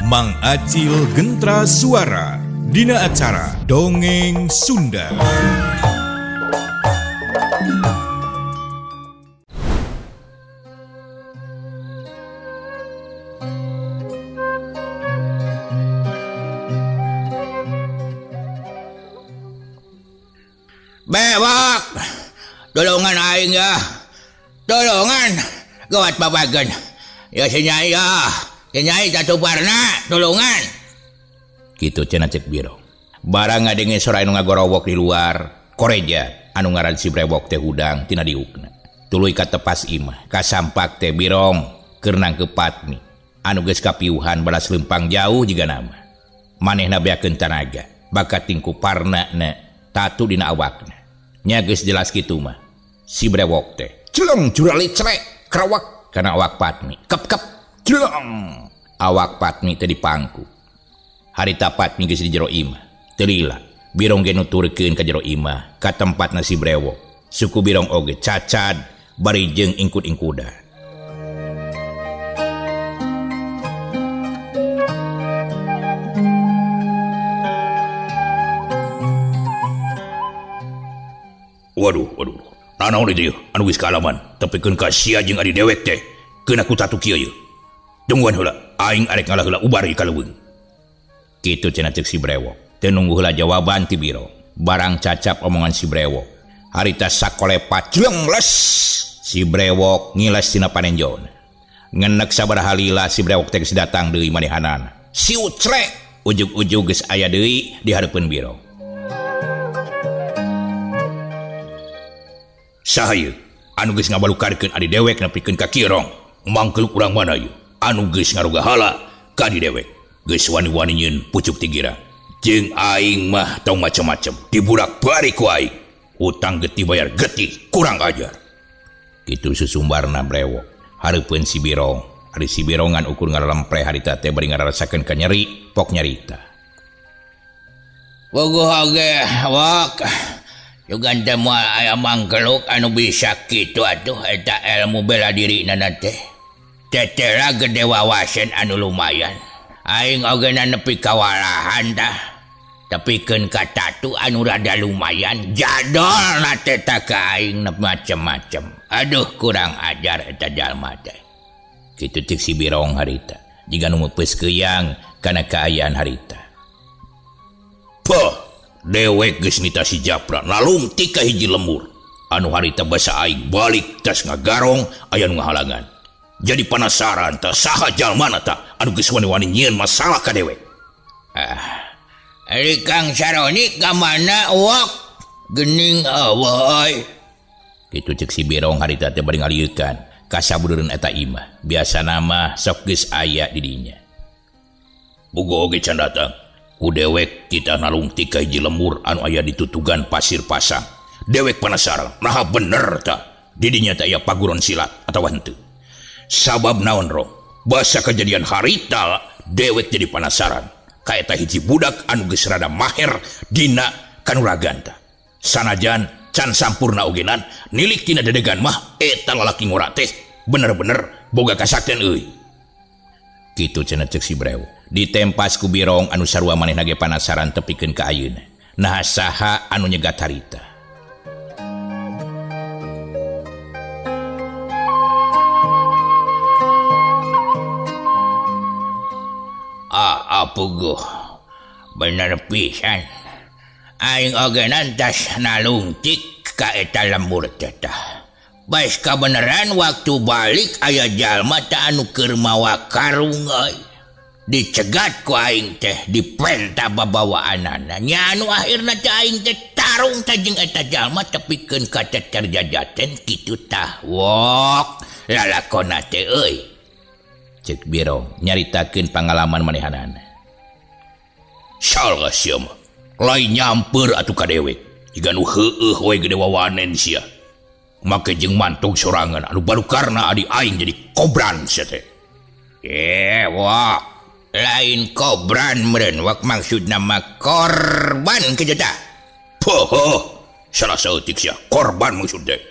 Mang Acil Gentra Suara dina acara Dongeng Sunda. Bewak, tolongan aing ya, tolongan, gawat babagan, ya si Nyai tatuparna, tolongan. Gitu cenah cek Biro. Barang ngadenge sora anu ngagorowok di luar, koreja anu ngaran si brewok teh hudang tina diukna. Tuluy ka tepas imah, kasampak teh Birong keur nangkep Patmi. Anu geus kapiuhan balas lempang jauh jiga nama. Manehna beakeun tanaga, bakat tingku parna tatu dina awakna. Nya geus jelas kitu mah. Si brewok teh celeng jurali cerek kerawak kana awak Patmi. Kep celeng. Awak Patmi teh dipangku. Harita Patmi geus di jero imah. Teu lila Birong ge nuturkeun ka jero imah ka tempatna si brewok. Suku Birong oge cacad bari jeung ingkud-ingkuda. Waduh, nanaon ieu anu geus kaalaman, tepikeun ka sia jeung adi dewek teh. Keun aku tatu kieu ye. Tungguan heula, aing arek ngalah heula ubar ka leuweung. Kitu cenah ceuk si brewok. Teu nunggu heula jawaban ti Biro. Barang cacap omongan si brewok. Harita sakolepat jeung les. Si brewok ngiles tina panenjona. Ngenek sabaraha lila si brewok teh geus datang deui manehanana. Si ucrek ujug-ujug geus aya deui di hareupeun Biro. Saha anu geus ngabalukarkeun adi dewek nepikeun ka kirong? Mangkeluk urang mana ieu? Anu geus ngaroga hala ka adi dewek. Geus wani-wani nyieun pucuk tigira. Jeung aing mah tong macem-macem. Dibudak bari ku aing. Utang getih bayar getih, kurang ajar. Kitu susumbarna brewok. Hareupeun si Birong. Ari si Birongan ukur ngalempreh harita teh bari ngarasakeun ka nyeri, pok nyarita. Bogoh oge, wak. Juga teh moal aya mangkeluk anu bisa kitu atuh eta ilmu bela diri nana teh. Tetela gede wawasan anu lumayan. Aing oge nepi kawalahan tah. Tepikeun ka tatu anu rada lumayan. Jadol na teh ka aing macem-macem. Aduh kurang ajar eta jalma teh. Kitu cek si Birong harita. Jiga nu meupeus keuyang kana kaayaan harita. Poh. Dewek geus nita si Japra nalungtik ka hiji lembur. Anu harita basa aing balik tas ngagarong aya nu ngahalangan. Jadi penasaran tah saha jalmana tah anu geus wani-wani nyieun masalah ka dewek. Ari Kang Saroni ka mana wak? Geuning eueuh. Kitu cek si Birong harita teh bari ngalieukan ka sabudureun eta imah. Biasana mah sok geus aya di dinya. Boga oge can datang. Ku dewek kita nalungtik ka hiji lembur anu aya di tutugan pasir pasang. Dewek penasaran, naha bener tah di dinya teh aya paguron silat atawa henteu. Sabab naon ro? Basa kejadian harita dewek jadi penasaran. Ka eta hiji budak anu geus rada maher dina kanuragan tah. Sanajan can sampurna ogenan nilik tina dedegan mah eta lalaki ngora teh bener-bener boga kasaktian euy. Kitu cenah ceuk si brewok. Ditempas ku Birong anu sarua manehna ge panasaran tepikeun ka ayeuna. Nah saha anu nyegat harita? Apuguh. Bener pisan. Aing oge nantas nalungtik ka eta lembur teh tah. Baes kabeneran waktu balik aya jalma teh anu keur mawa karung euy. Dicegat ku aing teh dipenta babawaanana. Nya anu akhirna teh aing teh tarung teh jeung eta jalma tepikeun ka cecer jajaten kitu tah. Wok, lalakonna teh euy. Cek Birong nyaritakeun pangalaman manehanana. Salah sia mah. Lain nyamper atuh ka dewek. Jiga nu heueuh we gede wawanen sia. Make jeung mantong sorangan anu barukarna adi aing jadi kobran sia teh. Wok. Lain kobran meureun wak maksudna mah korban kejata. Poho, salah saeutik sia korban maksud teh.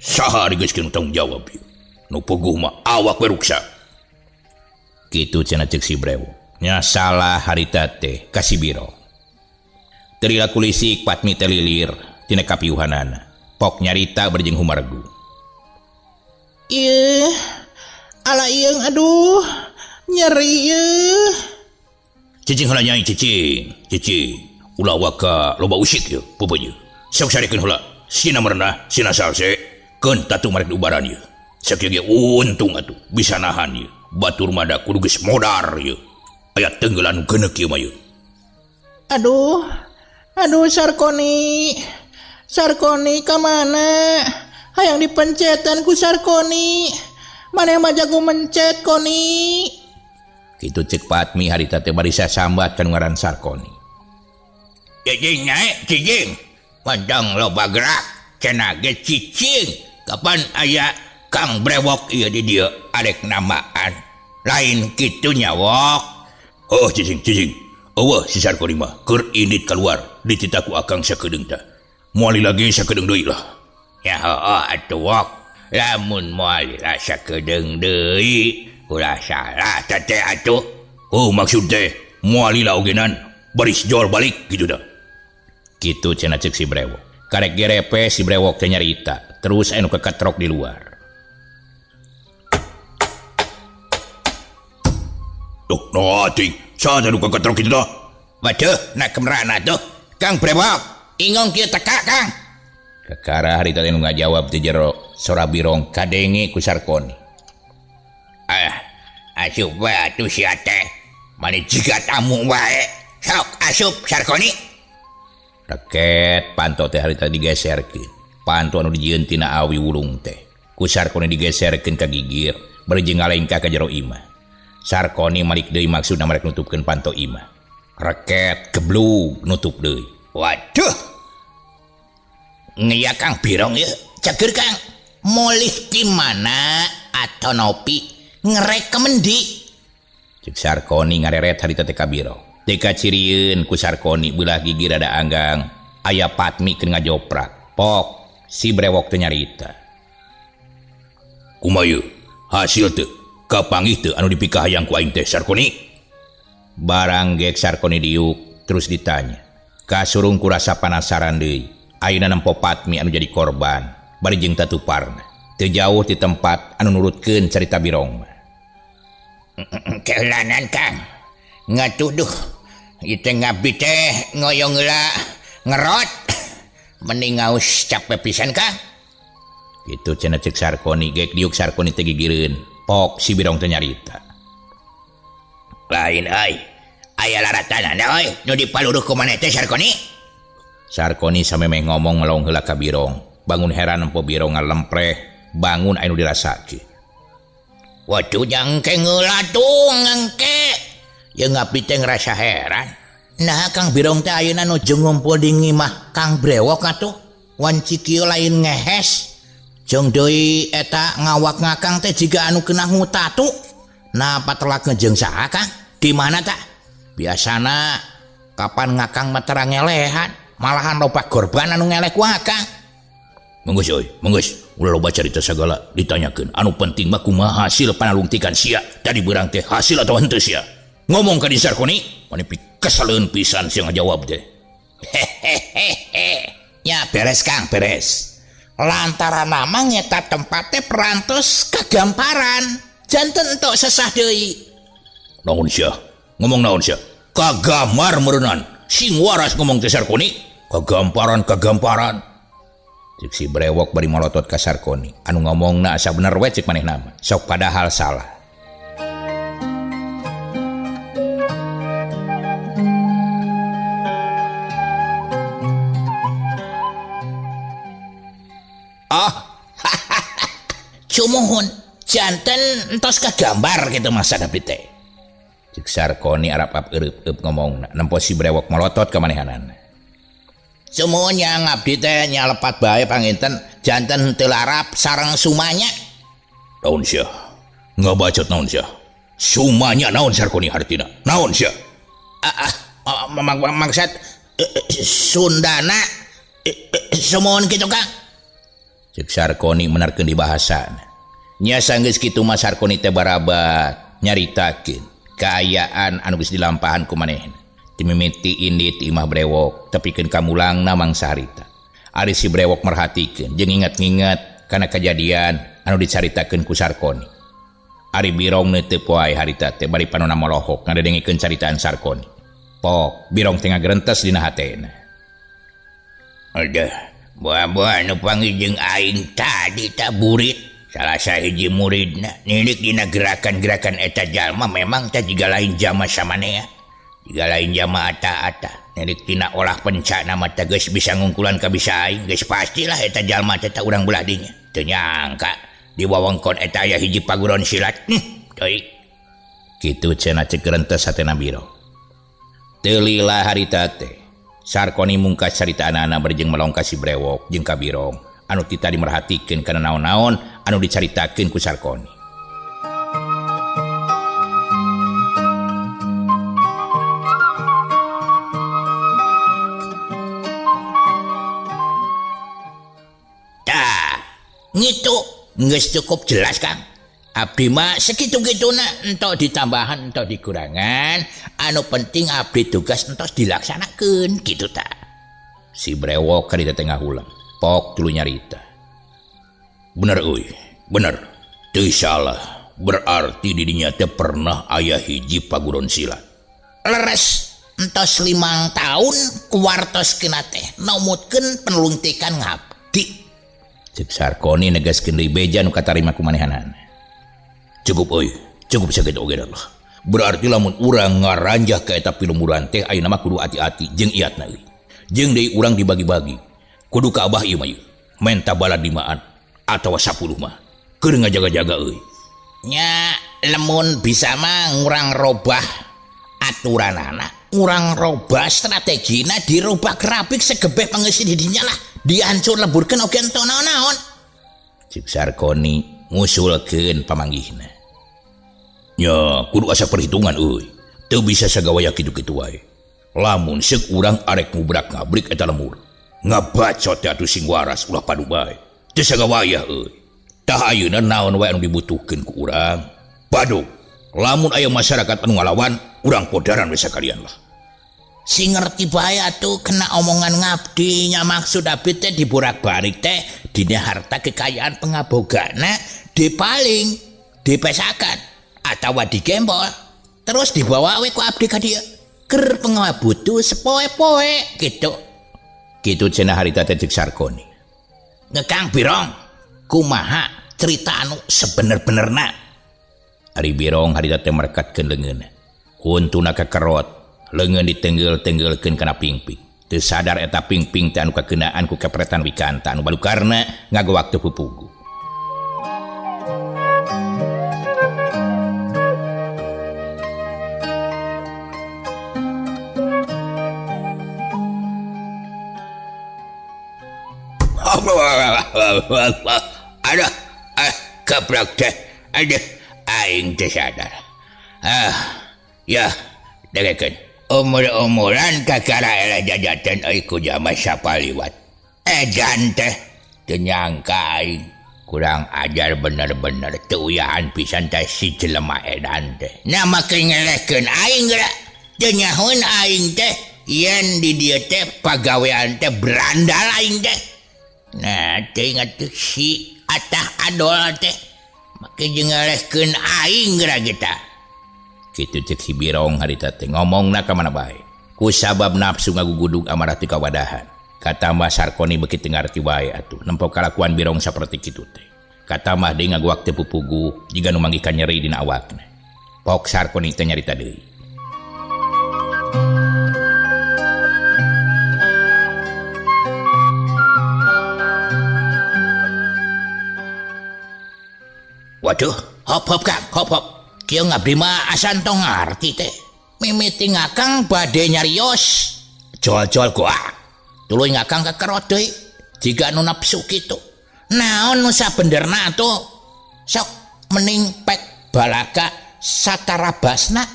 Saha digeuskeun tanggung jawab ieu. Nu puguh mah awak we ruksa. Kitu cenah ceuk si brewok. nya salah harita teh kasih biro. Terila kulisik Patmi teh lilir tina kapiuhanana. Pok nyarita berjeng humargu. Ieu, ala ieu aduh, nyeri ieu. Cicing heula nyai cicing. Ulah waka loba usik ye, pupunya. Sok sarikeun heula. Sina merenah, sina salse, keun tatu marek diubaran ye. Sakieu ge untung atuh bisa nahan ye. Batur mada kudu geus modar ye. Aya tenggelan geuneuk ye mah ye. Aduh Sarkoni kamana? Hayang dipencetan ku Sarkoni. Maneh mah jago mencet Koni. Kitu cek Patmi harita teh bari sasambat kan ngaran Sarkoni. Cicing nyai, cicing. Pandang loba gerak, cenah ge cicing. Kapan aya Kang Brewok ieu di dieu arek namaan. Lain kitu nya wok. Oh cicing. Eueuh si Sarkoni mah keur indit keluar ditita ku akang sakedeung tah. Moali lagi sakedeung deui lah. Ya heueuh atuh wok. Lamun moal rasa kedeung deui, ulah salah teh atuh. Oh maksud teh moali lah ogenan baris jual balik gitu dah. Kitu cenah cek si Brewok. Karek gerepe si Brewok teh nyarita, terus anu keketrok di luar. Tuh, no ting, sada nu keketrok kitu dah. Waduh, nak kemerana tuh. Kang Brewok, ingong kieu teka Kang. Kekara harita teh nu ngajawab teh jero sora birong kadenge ku Sarkoni. Asup wae atuh sia teh. Mani jiga tamu wae. Sok asup Sarkoni. Raket panto teh harita digeserkeun. Panto anu dijieun tina awi wulung teh. Ku Sarkoni digeserkeun ka gigir, bari jeung ngalengka ka jero imah. Sarkoni malik deui maksudna marek nutupkeun panto imah. Raket geblug nutup deui. Waduh. Ngeya Kang Birong ya. Cager Kang. Molih di mana atau nopi ngerek kemendi. Cek Sarkoni ngareret harita teh ka biro. Teka cirieun ku Sarkoni beulah gigi rada anggang. Aya Patmi keur ngajoprak. Pok si Brewok teh nyarita. Kumaha hasil teh kapanggih teh anu dipikah hayang ku aing teh Sarkoni. Barang gek Sarkoni diuk terus ditanya. Kasurung ku rasa penasaran deui. Ayeuna nempo Patmi anu jadi korban bari jeung tatuparna. Teu jauh di tempat anu nurutkeun carita birong mah. Keulanan Kang. Ngatuduh. Ieu teh ngabdi teh ngoyong heula ngerot. Mending ngaus capek pisan Kang. Kitu cenah cek Sarkoni gek diuk Sarkoni teh gigireun. Pok si birong teh nyarita. Lain euy. Aya laratanana euy nu dipaluruh ku maneh teh Sarkoni. Sarkoni samemeh ngomong ngelong heula ka birong. Bangun heran empo birong ngalempreh. Bangun anu dirasake. Waduh jangke ngeula tuh ngangke. Ya ngabdi teh ngerasa heran. Nah Kang Birong teh ayeuna nu jeung ngumpul di ngimah Kang Brewok atuh. Wan cikieu lain ngehes. Jeung deui eta ngawak ngakang teh jiga anu kena ngutatu. Nah patelak ngejeung saha Kang? Di mana tah? Biasana kapan ngakang mah terang ngelehan, malahan loba korban anu ngelek ku akang. Menggeus euy, menggeus. Ulah loba carita sagala ditanyakeun. Anu penting mah kumaha hasil panalungtikan sia. Tadi beurang teh hasil atau henteu sia. Ngomong ka di Sarkoni, mani kesaleun pisan sia ngajawab teh. Ya beres Kang, beres. Lantaran nama nyeta tempat teh perantos kagamparan. Janten entuk sesah deui. Naon sia? Ngomong naon sia? Kagamar meureunnan. Sing waras ngomong teh Sarkoni. Kagamparan. Cek si Brewok bari molotot ka Sarkoni. Anu ngomongna asa bener we cek manehna mah. Sok padahal salah. Oh. Cumuhun. Janten entos kagambar gitu masa dapet teh. Cek Sarkoni arap eueup ngomongna. Nempo si Brewok molotot ka manehanana. Semuanya ngabdi teh nyalepat bae panginten janten teu larap sareng sumanya. Naon sia? Ngabacot naon sia? Sumanya naon Sarkoni hartina? Naon sia? Maksud Sundana semuanya gitu Kang. Cek Sarkoni menarkeun di bahasana. Nya sanggeus kitu mah Sarkoni teh barabat nyaritakeun. kaayaan anu geus dilampahan ku manehna. Timimiti indit imah brewok tepikeun kamulang namang saharita. Ari si brewok merhatikeun jeung ingat-ingat kana kejadian anu dicaritakeun ku Sarkoni. Ari Birong neuteup wae harita teh bari panonna molohok ngadengikeun caritaan Sarkoni. Pok Birong teh ngagrentes dina hatena. Aduh, buah-buah nu panggijeng aing tadi tak burit. Salah sahiji muridna nilik dina gerakan-gerakan eta jalma memang teh jiga lain jama samanea. Jiga lain jama ata-ata. Nilik dina olah pencana mah teh geus bisa ngungkulan ka bisa aing, geus pastilah eta jalma teh urang belah dinya. Teu nyangka di wewengkon eta aya hiji paguron silat. Teuing. Kitu cenah cek grentes hatena Birong. Teu lila harita teh Sarkoni mungkas carita anak-anak berjeng melong ka si brewok jeung ka Birong anu tita dimerhatikeun kana naon-naon anu dicaritakeun ku Sarkoni. Tah, ngitu geus cukup jelas Kang. Abdi mah segitu-gituna entok ditambahan entok dikurangan, anu penting abdi tugas entos dilaksanakeun kitu ta. Si brewok karita tengah ulang. Pok tulu nyarita. Bener euy, bener. Teu salah. Berarti di dinya teh pernah aya hiji paguron silat. Leres entos 5 tahun kuwartoskeun teh numutkeun peneluntikan ngabdi. Cek Sarkoni negaskeun deui beja nu katarima ku manehanana. Cukup euy, cukup sakitu oge lah. Berarti lamun urang ngaranjah ka eta pilumuran teh ayeuna mah kudu hati-hati jeung iatna euy. Jeung deui urang dibagi-bagi. Kudu ka abah ieu mah ieu. Menta balad 5an atawa 10 mah. Keur ngajaga-jaga euy. Nya lamun bisa mah ngurang robah aturanana, ngurang robah strategina, dirubah grafik segebeh pangeusi di dinya lah. Dihancur leburkeun oge ento naon-naon. Cek Sarkoni ngusulkeun pamanggihna. Ya, kudu asa perhitungan euy. Teu bisa sagawaya kitu-kitu wae. Lamun seuk urang arek ngubrak ngabrik eta lemur. Ngabacot teh atuh sing waras ulah padu bae. Teu sagawaya euy. Tah ayeuna naon wae anu dibutuhkeun ku urang. Padu. Lamun aya masyarakat anu ngalawan, urang podaran we sakalian lah. Si ngerti bae atuh kena omongan ngabdi nya maksud abdi teh diborak-balik teh dina harta kekayaan pengabogana dipaling, dipesakan atawa digembol terus dibawa we ku abdi ka dieu keur pengabutu sepoe-poe gitu. Kitu cenah harita teh cek Sarkoni. Ngekang Birong, kumaha cerita anu sebener-benerna? Ari Birong harita teh merekatkeun leungeunna. Huntuna kakerot, leungeun ditenggel-tenggelkeun kana pingping. Teu sadar eta pingping teh anu kakeunaan ku kepretan wikanta anu balukarna ngagowak teu pupugu. Aduh, keblok teh, aduh, aing teh sadar. Ya, degekeun. Umur-umuran kakara ela jajaten euy ku jama sapaliwat. Edan teh teu nyangka aing kurang ajar bener-bener teu uyahan pisan teh si jelema edan teh. Nama kengelehkeun aing geura. Teu nyahoeun aing teh yen di dieu teh pagawean teh berandal aing teh. Nah, teh ingat tuh si Atah Adol teh make jengelehkeun aing geura kita. Kitu cek si Birong harita teh ngomongna ka mana bae. Ku sabab nafsu ngagugudug amarah ti kawadahan. Kata mah Sarkoni beuki teu ngarti wae atuh nempok kalakuan Birong saperti kitu teh. Kata mah deui ngaguak teu pupugu jiga nu manggihkan nyeri dina awakna. Pok Sarkoni teh nyarita deui. Waduh, hop Kang, hop. Kieu ngabdi mah asan tong ngarti teh. Mimiti ngakang bade nyarios. Jol-jol gua. Tuluy ngakang kekerot deui. Jiga anu nafsu kitu. Naon nu sabenerna atuh? Sok mending pek balaka satarabasna.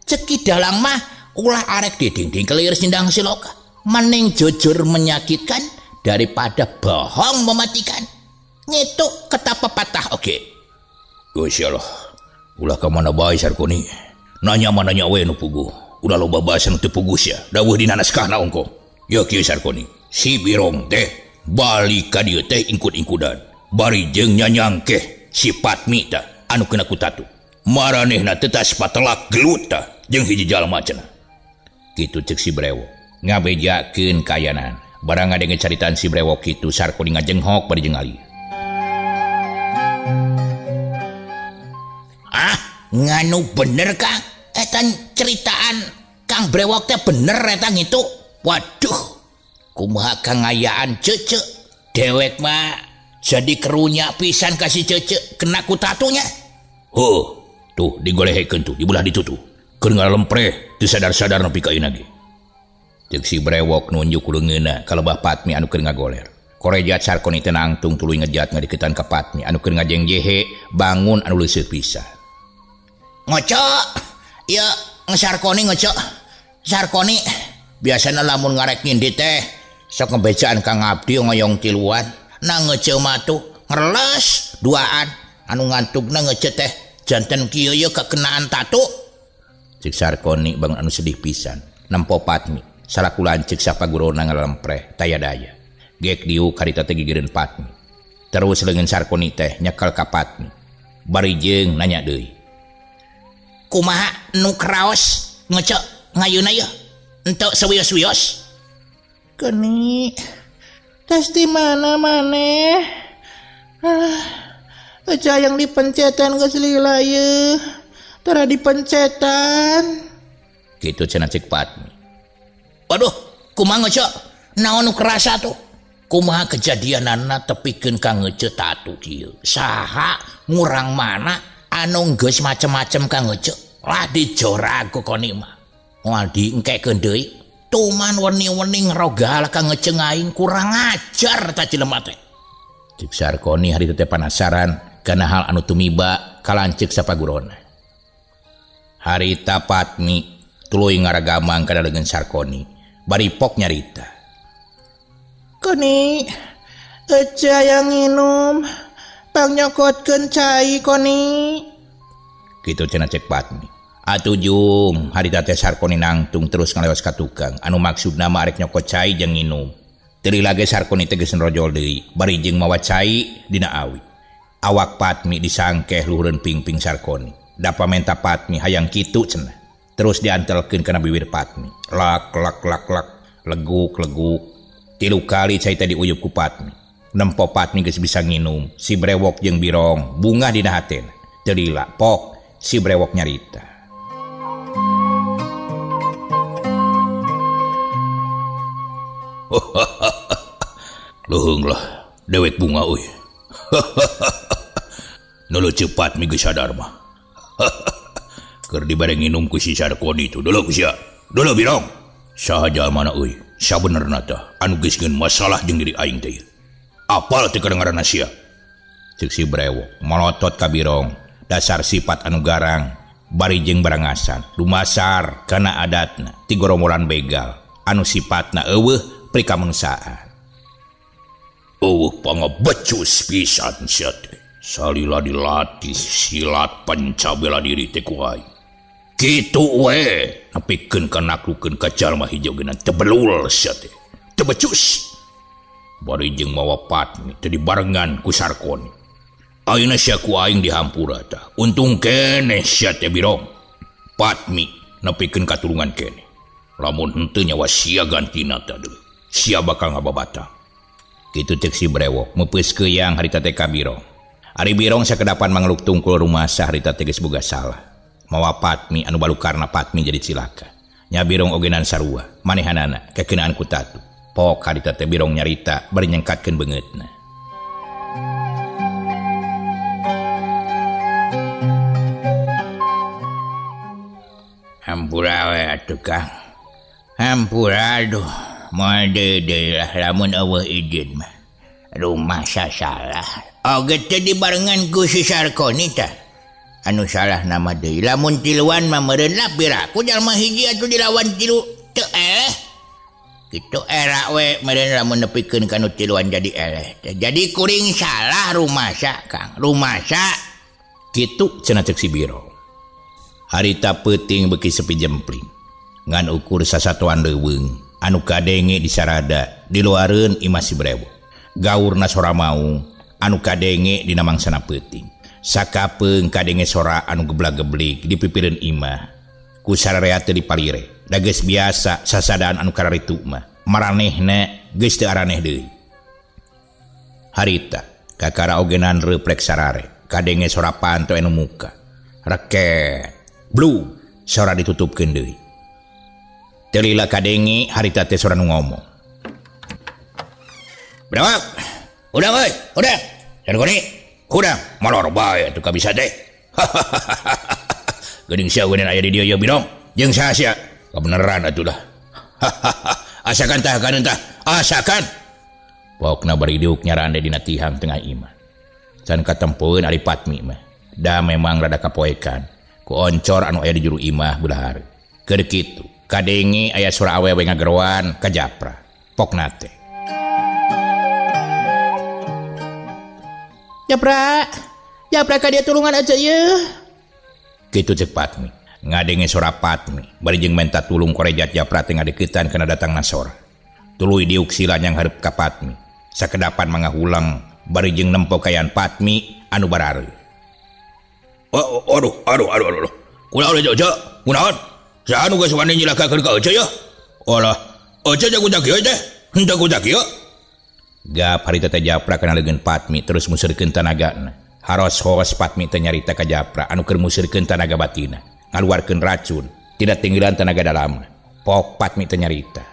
Ceki dalang mah ulah arek didingding kelir sindang siloka. Mending jujur menyakitkan daripada bohong mematikan. Ngitu kata pepatah oge. Gusti Allah, ulah ka mana bae Sarkoni. Nanya mananya we nu puguh. Udah loba bahasa nu teu puguh sia. Dawuh dina naskahna ongko. Ya kieu Sarkoni. Si Birong teh balik ka dieu teh ingkud-ingkudan. Bari jeung nyanyangkeh si Patmi tah anu kena ku tatu. Maranehna teh tas patelak gelut tah jeung hiji jalma cenah. Kitu ceuk si Brewok. Ngabejakeun kayanan. Barang ngadenge caritaan si Brewok kitu Sarkoni ngajenghok bari jeung ali. Nganu bener Kang, eta ceritaan Kang Brewok teh bener eta gitu. Waduh, kumaha kangayaan cece, dewek mah jadi kerunya pisan kasih cece kena ku tatunya. Tuh digolehekeun tuh dibelah ditutu. Keur ngalempreh teu sadar-sadar nepi ka ieu ge. Ceuk si Brewok nunjuk leungeunna ka lebah Patmi anu keur ngagoler. Korejat Sarkoni teh nangtung tuluy ngejat ngadiketan ka Patmi anu keur ngajengjehe bangun anu leuseuh pisan. Ngoco, ya Sarkoni ngoco. Sarkoni biasana lamun ngarek ngindi teh sok ngebecaan Kang Abdi ngoyong tiluan. Na ngece mah tuh ngeles duaan anu ngantugna ngece teh janten kieu ye kekenaan tatu. Cek Sarkoni bangun anu sedih pisan. Nempo Patmi salaku lanceuk sapagurona ngalempreh taya daya. Gek diu karita teh gigireun Patmi. Terus leungeun Sarkoni teh nyekel ka Patmi. Bari jeung nanya deui. Kumaha nu kraos ngecek ngayuna ya entuk sewios-wios. Keni tes di mana maneh? Aja yang dipencetan geus lila ye. Tara dipencetan. Kitu cenah cek Patmi. Waduh, kumaha ngecek? Naon nu kerasa tuh? Kumaha kejadianana tepikeun ka ngecek tatu kieu? Saha ngurang mana anu geus macem-macem ka ngecek? Lah dijorago koni mah. Moal diengkekeun deui. Tuman weni-weni ngerogal ka ngeceng aing kurang ajar ta jelema teh. Cik Sarkoni hari teh penasaran kana hal anu tumiba kalanceuk sapagurona. Harita Patmi tuluy ngaragamang kana leungeun Sarkoni. Bari pok nyarita. Koni aja yang minum. Pang nyokotkeun cai koni. Kitu cenah cek Patmi. Atujung harita teh Sarkoni nangtung terus ngalewas ka tukang anu maksudna mah arek nyokot cai jeung nginum. Teu lage Sarkoni teh geus nrojol deui bari jeung mawa cai dina awi. Awak Patmi disangkeh luhureun pingping Sarkoni. Da pamenta Patmi hayang kitu cenah. Terus diantelkeun kana bibir Patmi. Lak lak lak lak leguk leguk. 3 kali cai teh diuyup ku Patmi. Nempo Patmi geus bisa nginum. Si Brewok jeung Birong bungah dina hatena. Teu lila pok si Brewok nyarita. Leuheung lah dewek bunga euy. Nulu cepat mi geus sadar mah. Keur dibere nginum ku si Sarkoni itu. Dulu ku sia. Dulu Birong. Saha jalmana euy? Sabenerna tah anu geus ngeun masalah jeung diri aing teh. Apal teh kadengaranna sia? Ceuk si Brewok melotot ka Birong. Dasar sifat anu garang bari jeung barangasan lumasar kana adatna ti gorombolan begal anu sifatna eueuh prikamanusiaan. Pangabecus pisan sia teh. Salila dilatih silat panca bela diri teh ku aing. Kitu we nepikeun kanaklukeun ka jalma hijau geunan teu belul sia teh. Teu becus. Bari jeung mawa Patmi teh dibarengan ku Sarkoni. Ayeuna sia ku aing dihampura tah. Untung keneh sia teh Birong. Patmi nepikeun katulungan keneh. Lamun henteu nyawa sia gantina tah deui. Sia bakal ngababata. Kitu ceuk si Brewok meupeus keuyang harita teh ka Birong. Ari Birong sakedapan mangluk tungkul rumasa harita teh geus boga salah. Mawa Patmi anu balukarna Patmi jadi cilaka. Nya Birong ogenan sarua manehanana kekeunaan ku tatu. Pok harita teh Birong nyarita bari nyengkatkeun beungeutna. Hampura we atuh Kang. Hampura aduh. Moal deui lah lamun eueuh izin mah. Rumah salah. Oge teh dibarengan ku si Sarkoni tah. Anu salah nama deui. Lamun tiluan mah meureun lah biraku jalma hiji atuh dilawan tilu teu eleh. Kitu era we meureun lamun nepikeun kana tiluan jadi eleh. Jadi kuring salah rumasa Kang. Rumasa. Kitu cenah ceuk si Birong. Harita peuting beki sepi jempling. Ngan ukur sasatuan leuweung anu kadenge di sarada di luareun imah si Brewok. Gaurna sora mau anu kadenge dina mangsana peuting. Sakapeung kadenge sora anu geblag-geblik di pipireun imah. Ku sararea teu dipalire. Da geus biasa sasadaan anu kararitu mah. Maranehna geus teu araneh deui. Harita kakara ogenan replek sarare kadenge sora panto anu muka. Reket blue sora ditutupkeun deui. Teu lila kadenge harita teh sora nu ngomong. Brewok, udang euy, udang. Dan kuni, udang, molor bae atuh kabisa teh. Geuning sia geuning aya di dieu ya Birong. Jeung saha sia? Kabeneran atuh lah. Asakan tah kan tah, asakan. Pokna bari diuk nyarande dina tihang tengah imah. Can katempoeun ari Patmi mah. Da memang rada kapoekan ku oncor anu aya di juru imah beulahar. Keur kitu, kadenge aya sora awewe ngageroan ka Japra. Pokna teh. Japra ka dia tulungan aja ya. Kitu cek Patmi. Ngadenge sora Patmi bari jeung menta tulung korejat Japra teh ngadeuketan kana datangna sora. Tuluy diuk sila yang hareup ka Patmi. Sakedapan mangahulang bari jeung nempo kayan Patmi anu barareu. Aduh. Kunaon aja, kunaon? Saha nu geus wani nyilakakeun ka Ece ya? Olah, Ece jago kieu teh. Henteu ku kieu. Gap harita teh Japra kana leungeun Patmi terus musirkeun tanagana. Haros-hos Patmi teh nyarita ka Japra anu keur musirkeun tanaga batina. Ngaluarkeun racun, tidak tinggalan tenaga dalamna. Pok Patmi teh nyarita.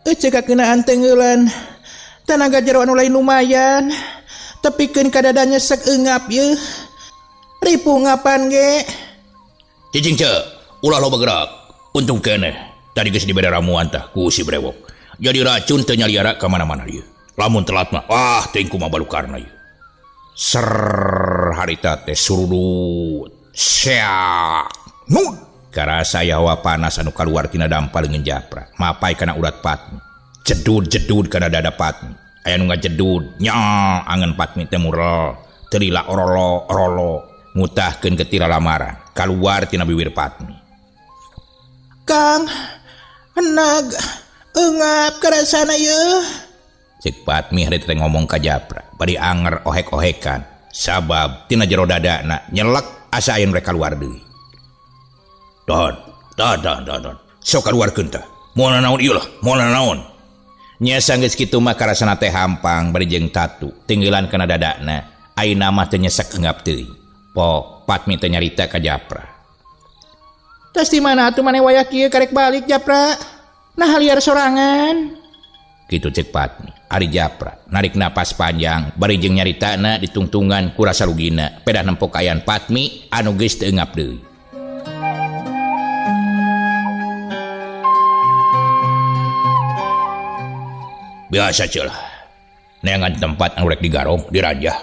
Ece kakenaan tenggelan. Tenaga jero anu lain lumayan. Tepikeun ka dadanya sek eungap ye. Ripu ngapan ge. Cicing ce, ulah lo bergerak. Untung keneh, tadi geus dibere ramuan tah ku si Brewok. Jadi racun teu nyaliara ka mana-mana ieu. Lamun telat mah, teuing kumaha balukarna ieu. Ser harita teh surudut. Syak. Nun. Karasa hawa panas anu kaluar tina dampal leungeun Japra. Mapai kana urat Patmi. Jedud-jedud kana dada Patmi. Aya nu ngajedud, nya angeun Patmi teh murel. Teu lila orolo ngutahkeun getira lamaran kaluar tina bibir Patmi. Kang, henag eungap karasana ye. Cek Patmi harita teh ngomong ka Japra, bari anger ohek-ohekan. Sabab tina jero dadana nyelek asa aya mereka keluar deui. Dan. Sok kaluarkeun tah. Moal naon ieu lah, moal naon. Nya sanggeus kitu mah karasana teh hampang bari jeung tatu tinggalan kana dadana. Ayeuna mah teu nyesek eungap teuing. Pok Patmi teh nyarita ka Japra. Tas di mana atuh maneh wayah kieu karek balik Japra? Nah liar sorangan. Kitu cek Patmi. Ari Japra narik napas panjang bari jeung nyaritana ditungtungan ku rasa rugina pedah nempo kayan Patmi anu geus teu eungap deui. Biasa celah. Neangan tempat anu rek digarong, diranjah.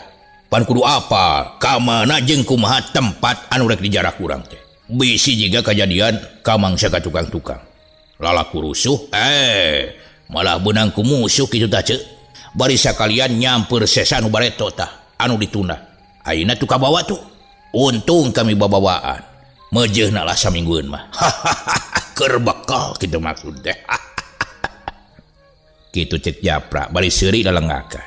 Pan kudu apa? Ka mana jeung kumaha tempat anu rek dijarah kurang teh. Bisi jiga kajadian ka mangsa ka tukang-tukang. Lalaku rusuh, malah benang ku musuh kitu tah ce. Bari sakalian nyamper sesa anu bareto tah anu ditunda. Ayeuna tu kabawa tu. Untung kami babawaan. Mejeuna lah saminggueun mah. Keur bekal kitu maksud teh. Kitu cek Japra bari seuri dalengakan.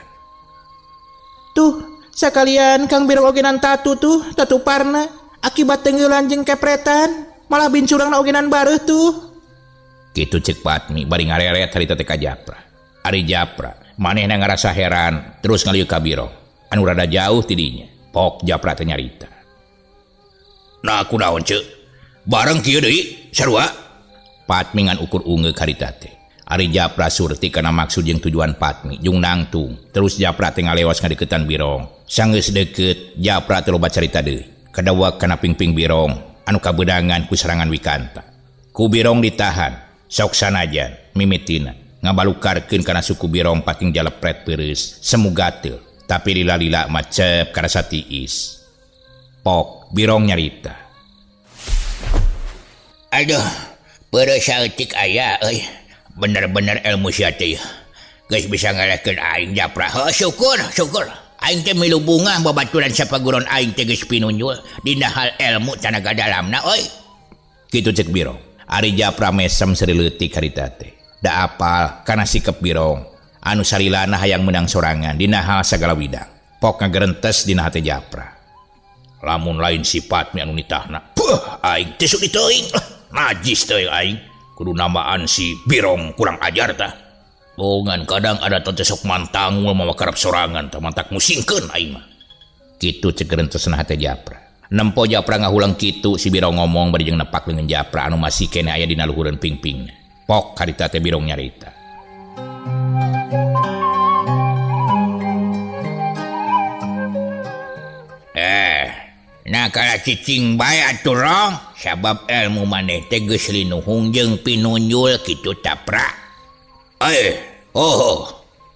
Tuh, sakalian Kang Birong ogenan tatu parna. Akibat tenggelan jeung kepretan, malah bincurangna ogenan bareuh tuh. Kitu cek Patmi bari ngareret harita teh ka Japra. Ari Japra manehna ngarasa heran terus ngalieu ka Birong anu rada jauh ti dinya. Pok Japra teh nyarita. Nah kunaon ce? Bareng kieu deui sarua. Patmi ngan ukur ungeuk harita teh. Ari Japra surti kana maksud jeung tujuan Patmi jeung nangtung. Terus Japra teh ngalewas ngadeuketan Birong. Sanggeus deukeut Japra teh loba carita deui. Kadawak kana pingping Birong anu kabedangan ku serangan Wikanta. Ku Birong ditahan, sok sanajan mimitina ngabalukarkeun kana suku Birong pating jalepret peureus semu gatel, tapi lila-lila macep karasa tiis. Pok Birong nyarita. Aduh, peureuh saeutik aya euy. Bener-bener ilmu sia teh. Geus bisa ngalehkeun aing Japra. Syukur. Aing teh milu bunga babaturan sa paguron aing teh geus pinunjul dina hal ilmu tanaga dalamna euy. Kitu cek Birong. Ari Japra mesem seri leutik harita teh. Da apal kana sikep Birong anu sarilana hayang menang sorangan dina hal sagala widang. Pok ngagerentes dina hate Japra. Lamun lain sifat anu nitahna. Puh, aing teh sok diteuing. Najis teh aing. Kudu namaan si Birong kurang ajar tah. Bongan kadang ada tetesok mantang mau karep sorangan tah mantak musingkeun aing mah. Kitu cek gerentesna hate Japra. Nempo Japra ngahulang kitu si Birong ngomong bari jeung nepak dengan Japra anu masih kene aya dina luhureun pingpingna. Pok harita teh Birong nyarita. Nah kala cicing bae atuh rong sabab ilmu maneh teh geus linuhung jeung pinunjul kitu tapra.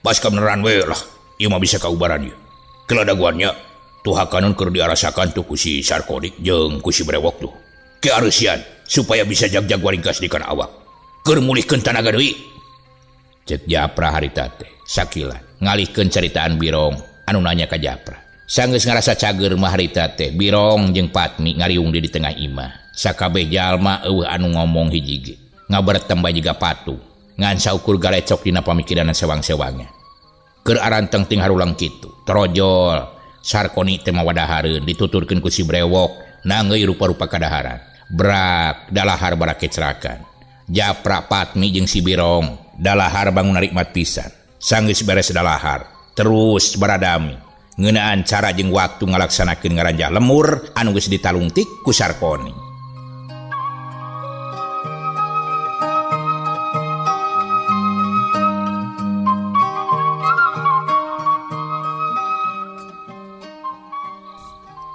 Pas kebenaran we lah. Ieu mah bisa kaubaran ieu. Keladaguannya tuhakanon keur diarasakan tuh ku si Sarkodik jeung ku si Brewok tuh. Keareusian supaya bisa jag-jag waringkas di kana awak. Keur mulihkeun tanaga deui. Cek Japra harita teh sakilan ngalihkeun caritaan Birong anu nanya ka Japra. Sanggeus ngarasa cager mah harita teh Birong jeung Patmi ngariung di tengah imah. Sakabeh jalma eueuh anu ngomong hiji ge. Ngabertem bae jiga patung. Ngan saukur galecok dina pamikiran sewang-sewangnya. Keur aranteng ting harulang kitu. Trojol Sarkoni teh mawadahareun dituturkeun ku si Brewok nangeui rupa-rupa kadaharan. Brak dalahar barake cerakan. Japra Patmi jeung si Birong dalahar bangun narikmat pisan. Sanggeus beres dalahar terus baradami. Ngeunaan cara jeung waktu ngalaksanakeun ngaranjah lemur anu geus ditalungtik ku Sarkoni.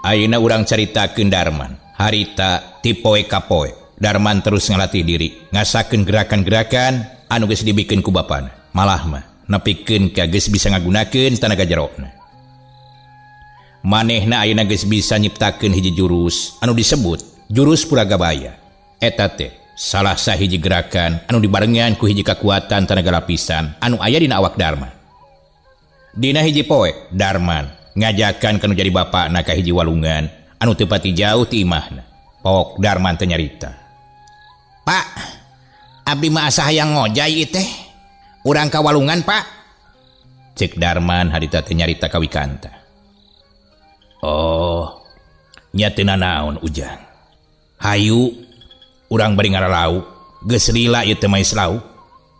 Ayeuna urang caritakeun Darman. Harita ti poe ka poe. Darman terus ngalatih diri, ngasakeun gerakan-gerakan anu geus dibikeun ku bapana. Malah mah nepikeun ka geus bisa ngagunakeun tanaga jerona. Manehna ayeuna geus bisa nyiptakeun hiji jurus anu disebut jurus Puragabaya. Eta teh salah sahiji gerakan anu dibarengan ku hiji kakuatan tanaga lapisan anu aya dina awak Darman. Dina hiji poe Darman ngajakan kanu jadi bapakna ka hiji walungan anu teu pati jauh ti imahna. Pok Darman teh nyarita. Pak, abdi mah asa hayang ngojay ieu teh. Urang ka walungan, Pak. Cek Darman harita teh nyarita ka Wikanta. Oh, nya teu nanaon Ujang. Hayu urang bari ngaralau geus lila ieu teh mah islau.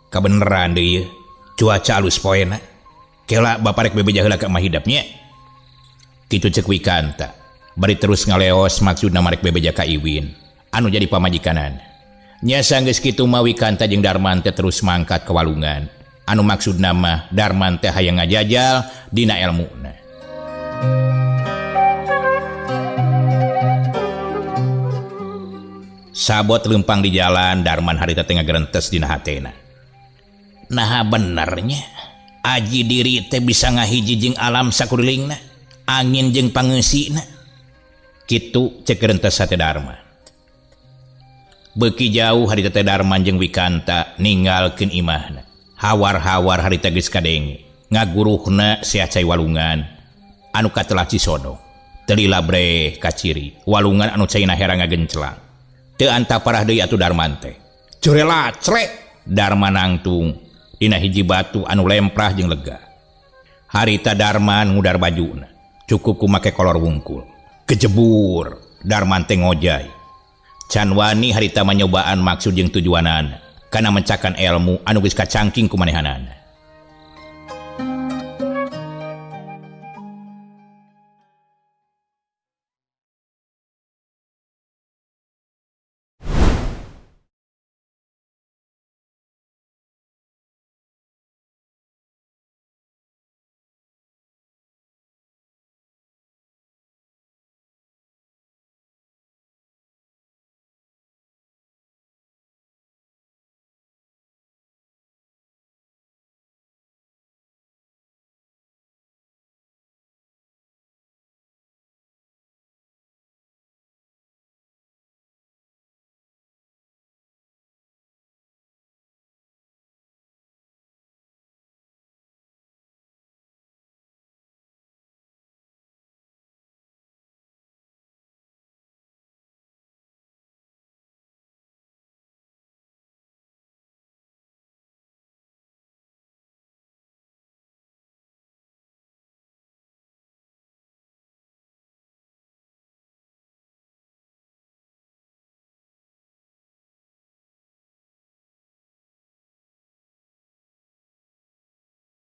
Kabeneran deui ieu. Cuaca alus poena. Kela baparek bebeja heula ka mah hidapnya. Kitu cek Wikanta. Bari terus ngaleos maksudna marek bebeja ka Iwin anu jadi pamajikanan. Nya sanggeus kitu mah Wikanta jeung Darman teh terus mangkat ke walungan. Anu maksudna mah Darman teh hayang ngajajal dina elmuna. Sabot lempang di jalan Darman harita teh ngagerentes dina hatena. Nah benernya aji diri teh bisa ngahiji jeung alam sakurilingna, angin jeung pangeusina. Kitu cek gerentes hate Darman. Beuki jauh harita teh Darman jeung Wikanta ninggalkeun imahna. Hawar-hawar harita geus kadenge. Ngaguruhna si acai walungan anu katelah Cisodong. Teu lila bre ka ciri walungan anu caina herang ngagencelang. Teu antaparah deui atuh Darman teh. Curela clek Darman nangtung dina hiji batu anu lemprah jeung lega. Harita Darman ngudar bajuna. Cukup ku make kolor wungkul. Kejebur Darman teh ngojay. Can wani harita manyobaan maksud jeung tujuanana kana mencakan ilmu anu geus kacangking ku manehanana.